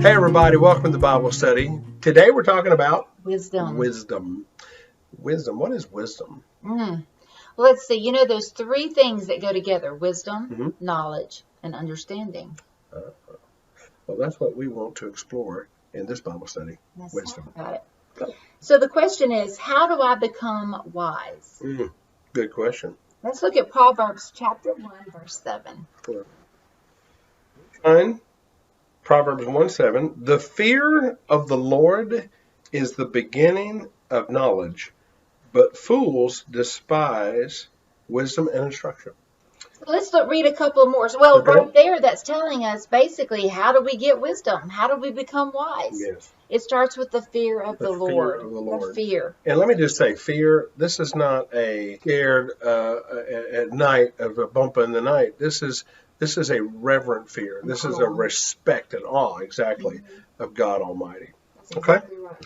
Hey everybody, welcome to the Bible study. Today we're talking about Wisdom. wisdom. Wisdom. What is wisdom? Let's see. You know those three things that go together: wisdom, Mhm. knowledge, and understanding. Well, that's what we want to explore in this Bible study. Let's Wisdom. talk about it. So the question is, how do I become wise? Good question. Let's look at Proverbs chapter 1, verse 7. Fine. Proverbs 1:7. The fear of the Lord is the beginning of knowledge, but fools despise wisdom and instruction. Let's read a couple more. Well, Okay. right there, that's telling us basically how do we get wisdom? How do we become wise? Yes. It starts with the fear of the Lord. Fear of the Lord. The fear. And let me just say, fear, this is not a scared at night of a bump in the night. This is a reverent fear. This is a respect and awe, exactly, of God Almighty. That's Okay? exactly right.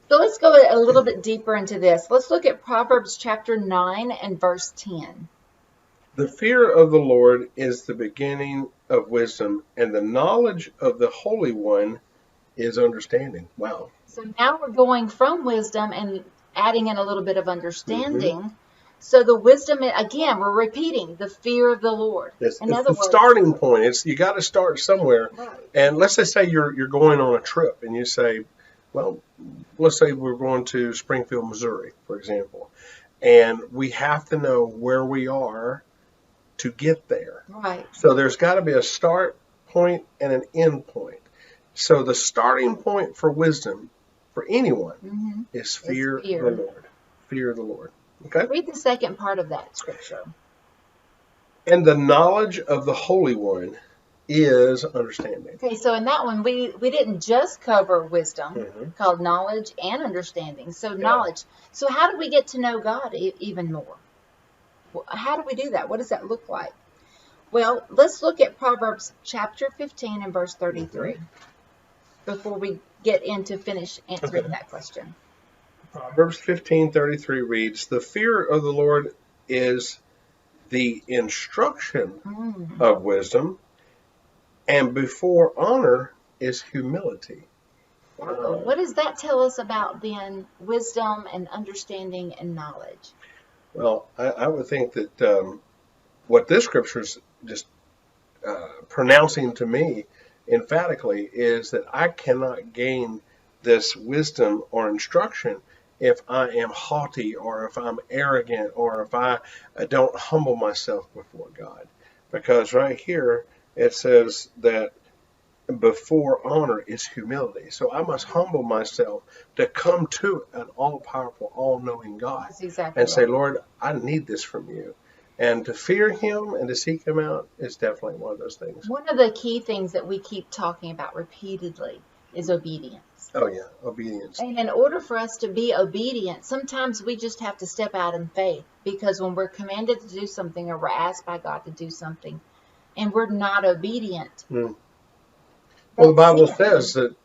So let's go a little bit deeper into this. Let's look at Proverbs chapter 9 and verse 10. The fear of the Lord is the beginning of wisdom, and the knowledge of the Holy One is understanding. Wow. So now we're going from wisdom and adding in a little bit of understanding. So the wisdom, again, we're repeating the fear of the Lord. It's In other the words, starting point. You got to start somewhere. Right. And let's just say you're going on a trip, and you say, well, let's say we're going to Springfield, Missouri, for example, and we have to know where we are to get there. Right. So there's got to be a start point and an end point. So the starting point for wisdom for anyone is fear of the Lord. Fear of the Lord. Okay? Read the second part of that scripture. And the knowledge of the Holy One is understanding. Okay, so in that one, we didn't just cover wisdom, called knowledge and understanding. So knowledge. So how do we get to know God even more? How do we do that? What does that look like? Well, let's look at Proverbs chapter 15 and verse 33 before we get into finish answering that question. Proverbs 15:33 reads, the fear of the Lord is the instruction of wisdom, and before honor is humility. What does that tell us about then wisdom and understanding and knowledge? Well, I would think that what this scripture is just pronouncing to me emphatically is that I cannot gain this wisdom or instruction if I am haughty or if I'm arrogant or if I don't humble myself before God. Because right here it says that before honor is humility. So I must humble myself to come to an all-powerful, all-knowing God. That's exactly and say, right. Lord, I need this from you. And to fear him and to seek him out is definitely one of those things. One of the key things that we keep talking about repeatedly is obedience. Oh, yeah, obedience. And in order for us to be obedient, sometimes we just have to step out in faith, because when we're commanded to do something or we're asked by God to do something and we're not obedient. Well, the Bible says that,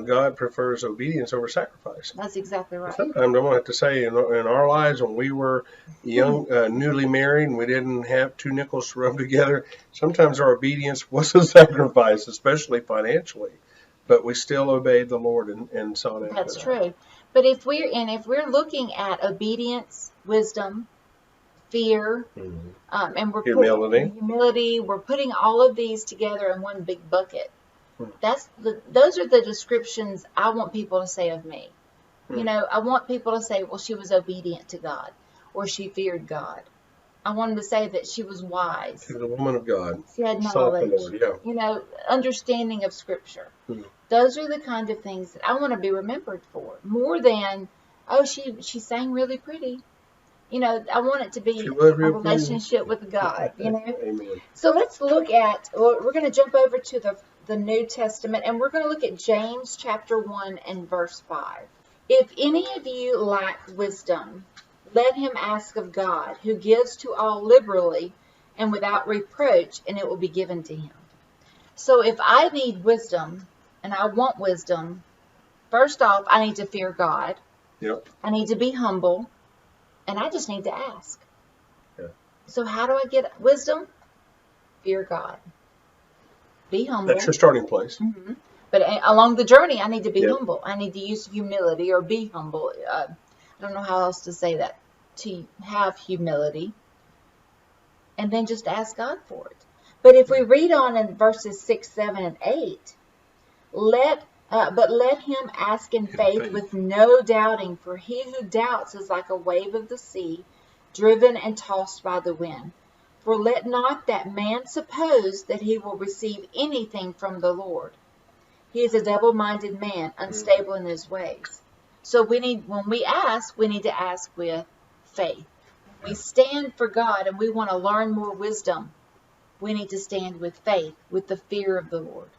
God prefers obedience over sacrifice. That's exactly right. Sometimes I'm going to have to say in our lives when we were young, newly married, and we didn't have two nickels to rub together, sometimes our obedience was a sacrifice, especially financially. But we still obeyed the Lord and sought after That's that. true. But if we're looking at obedience, wisdom, fear, and we're humility, we're putting all of these together in one big bucket. Those are the descriptions I want people to say of me. I want people to say, well, she was obedient to God, or she feared God. I want them to say that she was wise. She was a woman of God. She had knowledge. The Lord, understanding of Scripture. Those are the kind of things that I want to be remembered for, more than, oh, she sang really pretty. I want it to be a relationship with God. Amen. So let's look at. We're going to jump over to the New Testament, and we're going to look at James chapter 1 and verse 5. If any of you lack wisdom, let him ask of God, who gives to all liberally and without reproach, and it will be given to him. So if I need wisdom and I want wisdom, first off, I need to fear God. Yep. I need to be humble, and I just need to ask. Yeah. So how do I get wisdom? Fear God. Be humble. That's your starting place. But along the journey, I need to be Yep. humble. I need to use humility or be humble. I don't know how else to say that. To have humility. And then just ask God for it. But if we read on in verses 6, 7, and 8, but let him ask in faith with no doubting, for he who doubts is like a wave of the sea, driven and tossed by the wind. For let not that man suppose that he will receive anything from the Lord. He is a double-minded man, unstable in his ways. So when we ask, we need to ask with faith. When we stand for God and we want to learn more wisdom, we need to stand with faith, with the fear of the Lord.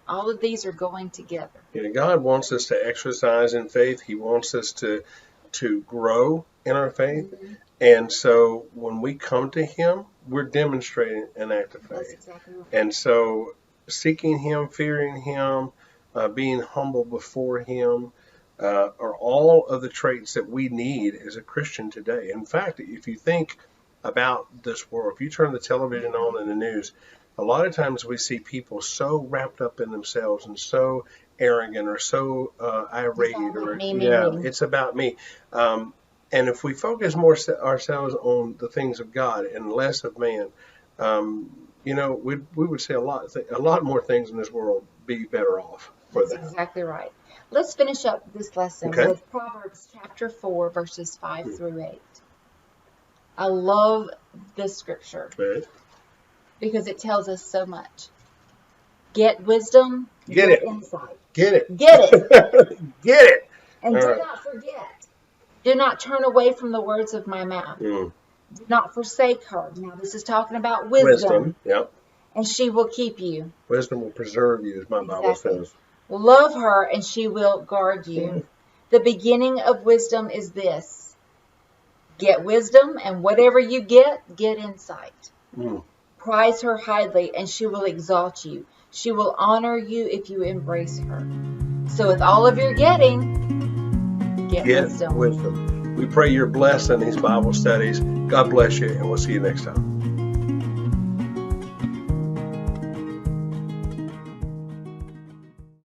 All of these are going together. God wants us to exercise in faith. He wants us to grow in our faith. Mm-hmm. And so when we come to him, we're demonstrating an act of faith. That's exactly right. And so seeking him, fearing him, being humble before him, are all of the traits that we need as a Christian today. In fact, if you think about this world, if you turn the television on and the news, a lot of times we see people so wrapped up in themselves and so arrogant or so irate, or it's about me. And if we focus more ourselves on the things of God and less of man, we would see a lot more things in this world be better off for that. That's exactly right. Let's finish up this lesson with Proverbs chapter 4, verses 5 through 8. I love this scripture because it tells us so much. Get wisdom, get insight. Get it. Get it. Get it. And do not forget. Do not turn away from the words of my mouth. Do not forsake her. Now, this is talking about wisdom. Yep. And she will keep you. Wisdom will preserve you, as my Bible says. Love her, and she will guard you. The beginning of wisdom is this. Get wisdom, and whatever you get insight. Prize her highly, and she will exalt you. She will honor you if you embrace her. So with all of your getting, get wisdom. We pray you're blessed in these Bible studies. God bless you, and we'll see you next time.